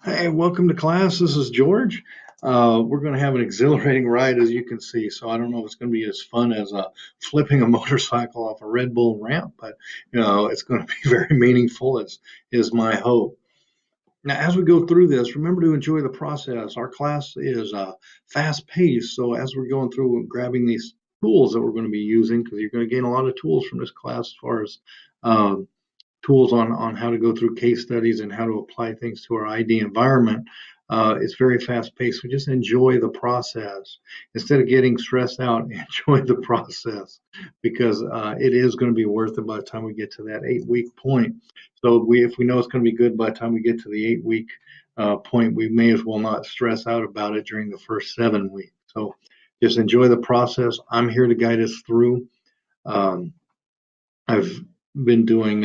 Hey, welcome to class. This is George. We're going to have an exhilarating ride, as you can see. So I don't know if it's going to be as fun as flipping a motorcycle off a Red Bull ramp, but it's going to be very meaningful. Is my hope. Now, as we go through this, remember to enjoy the process. Our class is fast paced, so as we're going through and grabbing these tools that we're going to be using, because you're going to gain a lot of tools from this class as far as tools on how to go through case studies and how to apply things to our ID environment. It's very fast paced. So just enjoy the process instead of getting stressed out. Enjoy the process because it is going to be worth it by the time we get to that 8 week point. So if we know it's going to be good by the time we get to the 8 week point, we may as well not stress out about it during the first 7 weeks. So just enjoy the process. I'm here to guide us through. Um, I've been doing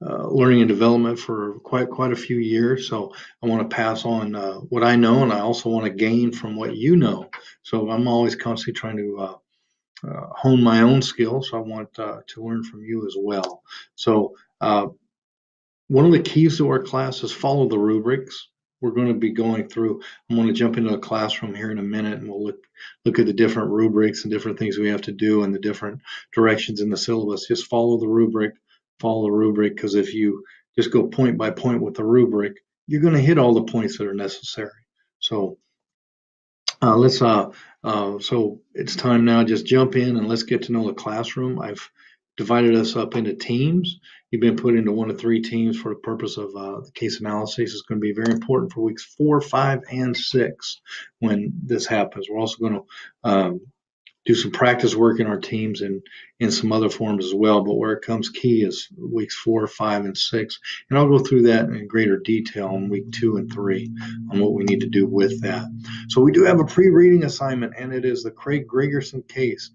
learning and development for quite a few years, so I want to pass on what I know, and I also want to gain from what you know. So I'm always constantly trying to hone my own skills. So I want to learn from you as well. So one of the keys to our class is follow the rubrics. We're going to be going through. I'm going to jump into a classroom here in a minute, and we'll look at the different rubrics and different things we have to do and the different directions in the syllabus. Just follow the rubric, because if you just go point by point with the rubric, you're going to hit all the points that are necessary. So let's so it's time now. Just jump in and let's get to know the classroom. I've divided us up into teams. You've been put into 1 of 3 teams for the purpose of the case analysis. It's going to be very important for weeks 4, 5, and 6 when this happens. We're also going to do some practice work in our teams and in some other forms as well. But where it comes key is weeks 4, 5, and 6. And I'll go through that in greater detail in week 2 and 3 on what we need to do with that. So we do have a pre-reading assignment, and it is the Craig Gregerson case.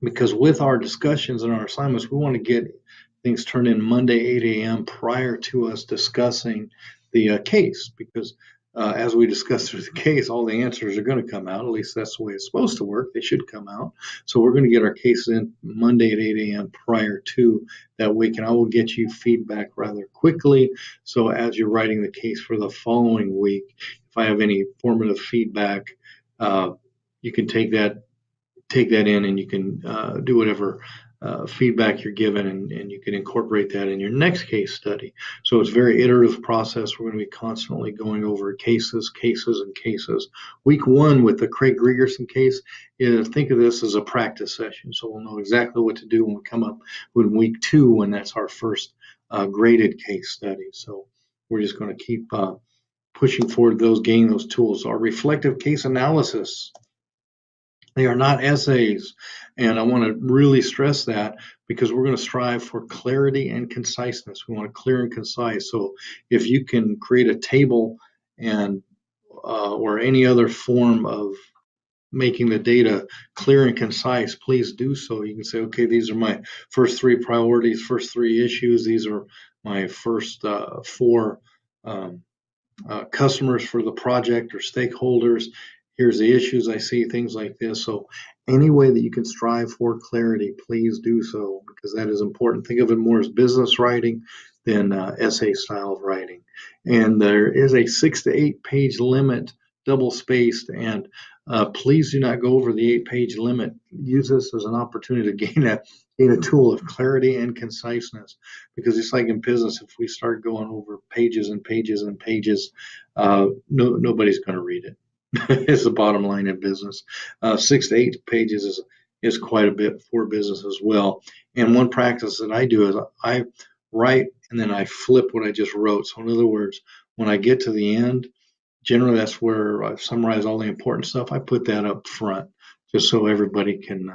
Because with our discussions and our assignments, we want to get things turned in Monday, 8 a.m. prior to us discussing the case, because as we discuss through the case, all the answers are going to come out. At least that's the way it's supposed to work. They should come out. So we're going to get our cases in Monday at 8 a.m. prior to that week, and I will get you feedback rather quickly. So as you're writing the case for the following week, if I have any formative feedback, you can take that in and you can do whatever feedback you're given, and you can incorporate that in your next case study. So it's a very iterative process. We're going to be constantly going over cases. Week 1 with the Craig Gregerson case, think of this as a practice session. So we'll know exactly what to do when we come up with week 2, when that's our first graded case study. So we're just going to keep pushing forward gaining those tools. Our reflective case analysis. They are not essays, and I want to really stress that because we're going to strive for clarity and conciseness. We want it clear and concise. So if you can create a table and or any other form of making the data clear and concise, please do so. You can say, okay, these are my first 3 priorities, first 3 issues. These are my first 4 customers for the project or stakeholders. Here's the issues I see, things like this. So any way that you can strive for clarity, please do so, because that is important. Think of it more as business writing than essay style of writing. And there is a 6 to 8 page limit, double spaced, and please do not go over the 8-page limit. Use this as an opportunity to gain a tool of clarity and conciseness, because it's like in business, if we start going over pages and pages and pages, nobody's going to read it. It's the bottom line in business. 6 to 8 pages is quite a bit for business as well. And one practice that I do is I write and then I flip what I just wrote. So in other words, when I get to the end, generally that's where I summarize all the important stuff. I put that up front just so everybody can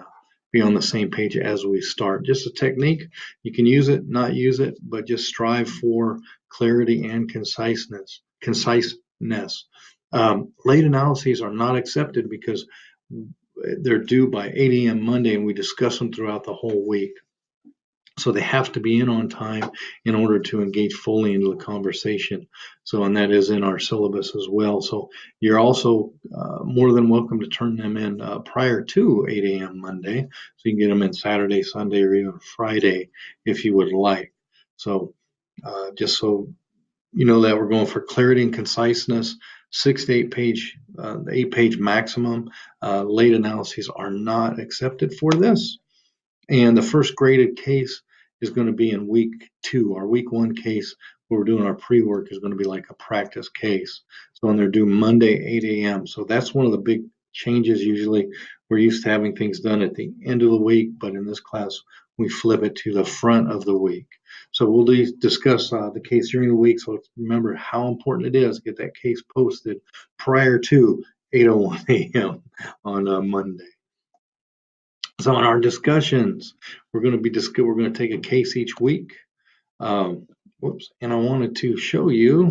be on the same page as we start. Just a technique. You can use it, not use it, but just strive for clarity and conciseness. Late analyses are not accepted because they're due by 8 a.m. Monday, and we discuss them throughout the whole week. So they have to be in on time in order to engage fully into the conversation. So, and that is in our syllabus as well. So you're also more than welcome to turn them in prior to 8 a.m. Monday. So you can get them in Saturday, Sunday, or even Friday if you would like. So just so You know that we're going for clarity and conciseness, 6 to 8 page, the 8-page maximum. Late analyses are not accepted for this. And the first graded case is going to be in week 2. Our week 1 case, where we're doing our pre-work, is going to be like a practice case. So, and they're due Monday, 8 a.m. So that's one of the big changes. Usually we're used to having things done at the end of the week, but in this class, we flip it to the front of the week. So we'll discuss the case during the week. So remember how important it is to get that case posted prior to 8:01 a.m. on Monday. So in our discussions, we're going to take a case each week. And I wanted to show you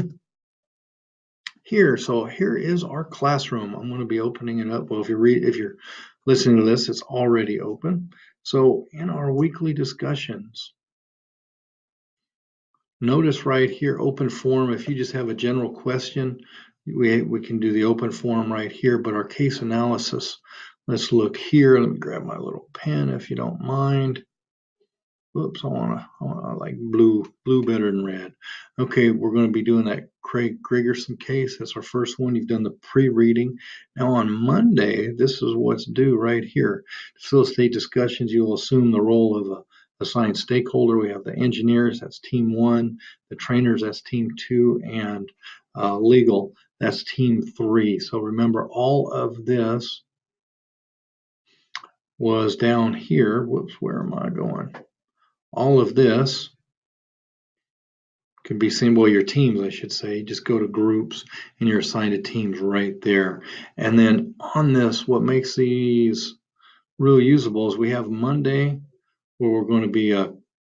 here. So here is our classroom. I'm going to be opening it up. Well, if you're listening to this, it's already open. So in our weekly discussions, notice right here, open forum. If you just have a general question, we can do the open forum right here. But our case analysis, let's look here. Let me grab my little pen if you don't mind. Whoops, I like blue better than red. Okay, we're going to be doing that Craig Gregerson case. That's our first one. You've done the pre-reading. Now on Monday, this is what's due right here. To facilitate discussions, you will assume the role of a assigned stakeholder. We have the engineers, that's team 1, the trainers, that's team 2, and legal, that's team 3. So remember, all of this was down here. Whoops, where am I going? All of this can be seen, well, your teams, I should say. Just go to groups and you're assigned to teams right there. And then on this, what makes these really usable is we have Monday where we're going to be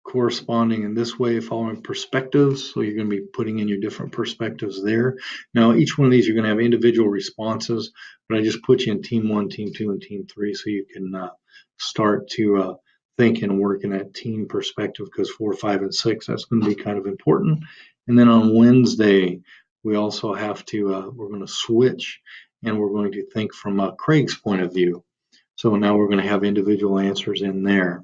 corresponding in this way, following perspectives. So you're going to be putting in your different perspectives there. Now, each one of these, you're going to have individual responses, but I just put you in team 1, team 2, and team 3 so you can start to think and work in that team perspective, because 4, 5, and 6, that's going to be kind of important. And then on Wednesday, we also have to, we're going to switch and we're going to think from Craig's point of view. So now we're going to have individual answers in there.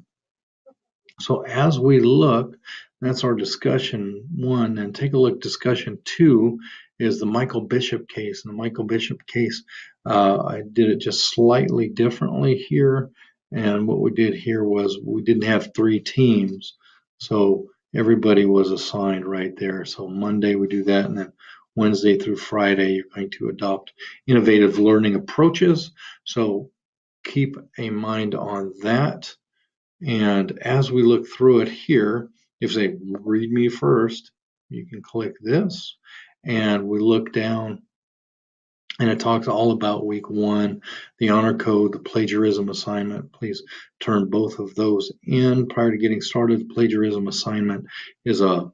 So as we look, that's our discussion 1, and take a look. Discussion 2 is the Michael Bishop case. In the Michael Bishop case, I did it just slightly differently here. And what we did here was we didn't have 3 teams, so everybody was assigned right there. So Monday we do that, and then Wednesday through Friday you're going to adopt innovative learning approaches. So keep a mind on that. And as we look through it here, if they read me first, you can click this, and we look down, and it talks all about week 1, the honor code, the plagiarism assignment. Please turn both of those in prior to getting started. The plagiarism assignment is a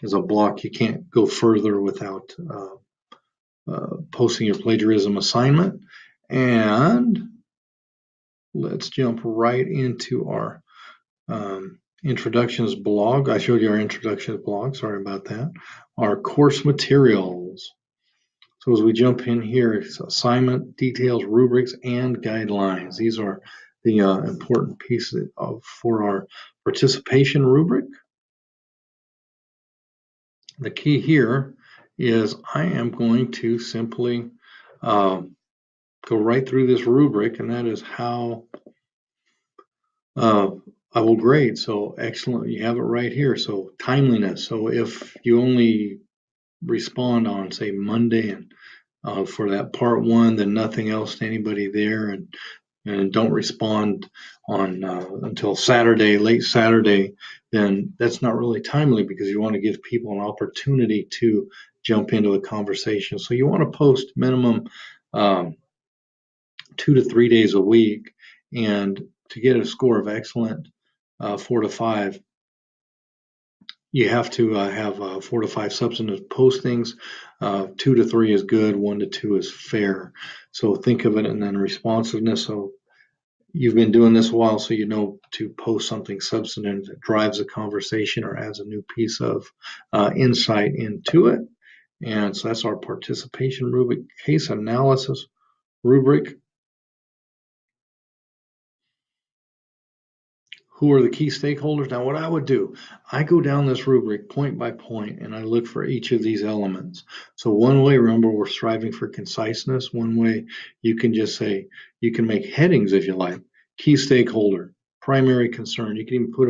block. You can't go further without posting your plagiarism assignment. And let's jump right into our introductions blog. I showed you our introductions blog. Sorry about that. Our course materials. So as we jump in here, it's assignment, details, rubrics, and guidelines. These are the important pieces for our participation rubric. The key here is I am going to simply go right through this rubric, and that is how I will grade. So excellent, you have it right here. So timeliness. So if you only respond on, say, Monday and for that part 1, then nothing else to anybody there, and don't respond on until Saturday, late Saturday, then that's not really timely, because you want to give people an opportunity to jump into a conversation. So you want to post minimum 2 to 3 days a week, and to get a score of excellent 4 to 5, you have to have 4 to 5 substantive postings. 2 to 3 is good, 1 to 2 is fair. So think of it, and then responsiveness. So you've been doing this a while, so you know to post something substantive that drives a conversation or adds a new piece of insight into it. And so that's our participation rubric. Case analysis rubric. who are the key stakeholders? Now, what I would do, I go down this rubric point by point and I look for each of these elements. So one way, remember, we're striving for conciseness. One way you can just say, you can make headings if you like. Key stakeholder, primary concern. You can even put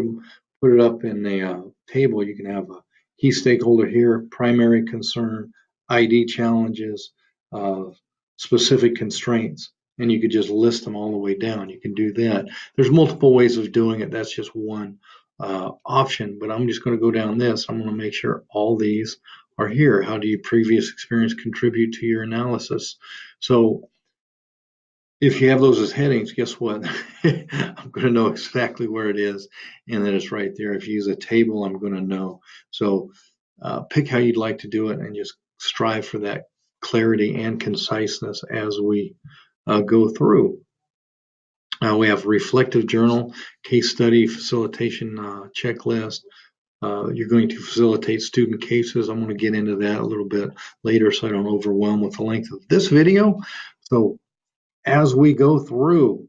it up in a table. You can have a key stakeholder here, primary concern, ID challenges, specific constraints, and you could just list them all the way down. You can do that. There's multiple ways of doing it. That's just one option, but I'm just going to go down this. I'm going to make sure all these are here. How do your previous experience contribute to your analysis? So if you have those as headings, guess what? I'm going to know exactly where it is, and then it's right there. If you use a table, I'm going to know. So pick how you'd like to do it and just strive for that clarity and conciseness as we go through. We have reflective journal, case study, facilitation checklist. You're going to facilitate student cases. I'm going to get into that a little bit later so I don't overwhelm with the length of this video. So as we go through,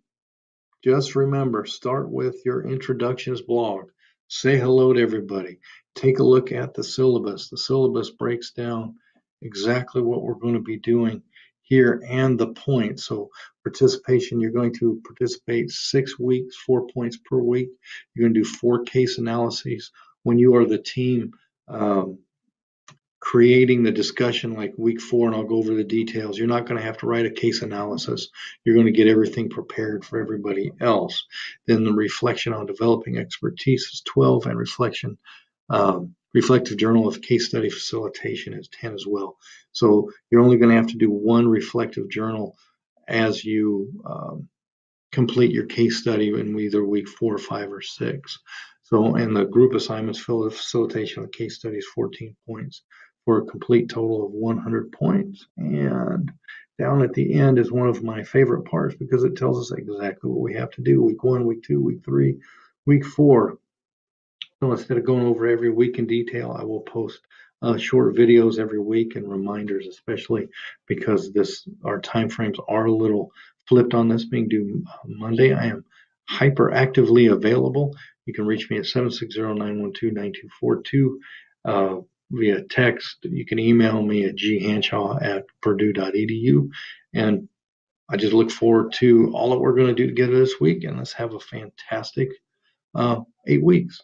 just remember, start with your introductions blog. Say hello to everybody. Take a look at the syllabus. The syllabus breaks down exactly what we're going to be doing here and the points. So participation, you're going to participate 6 weeks, 4 points per week. You're going to do 4 case analyses. When you are the team creating the discussion like week 4, and I'll go over the details, you're not going to have to write a case analysis. You're going to get everything prepared for everybody else. Then the reflection on developing expertise is 12, and reflective journal of case study facilitation is 10 as well. So you're only going to have to do one reflective journal as you complete your case study in either week 4, 5, or 6. So, and the group assignments for the facilitation of the case study is 14 points for a complete total of 100 points. And down at the end is one of my favorite parts because it tells us exactly what we have to do. Week 1, week 2, week 3, week 4. So instead of going over every week in detail, I will post short videos every week and reminders, especially because our time frames are a little flipped on this being due Monday. I am hyperactively available. You can reach me at 760-912-9242 via text. You can email me at ghanshaw@purdue.edu. And I just look forward to all that we're going to do together this week, and let's have a fantastic 8 weeks.